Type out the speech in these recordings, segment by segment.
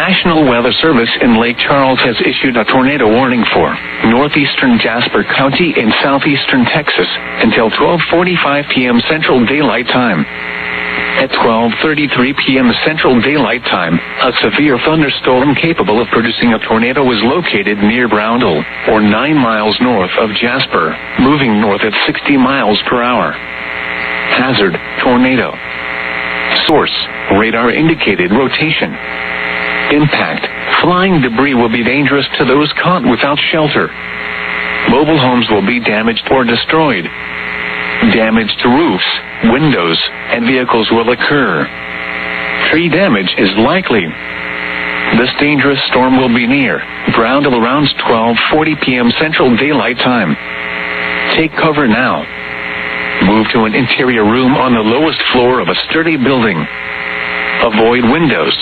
National Weather Service in Lake Charles has issued a tornado warning for northeastern Jasper County in southeastern Texas until 12:45 p.m. Central Daylight Time. At 12:33 p.m. Central Daylight Time, a severe thunderstorm capable of producing a tornado was located near Brownell, or 9 miles north of Jasper, moving north at 60 miles per hour. Hazard: tornado. Source: radar indicated rotation. Impact: flying debris will be dangerous to those caught without shelter. Mobile homes will be damaged or destroyed. Damage to roofs, windows, and vehicles will occur. Tree damage is likely. This dangerous storm will be near Brownell around 12:40 p.m. Central Daylight Time. Take cover now. Move to an interior room on the lowest floor of a sturdy building. Avoid windows.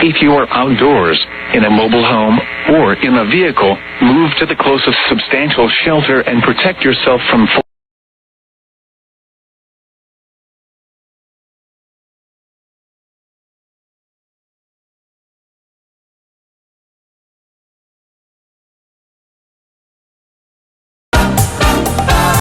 If you are outdoors, in a mobile home, or in a vehicle, move to the closest substantial shelter and protect yourself from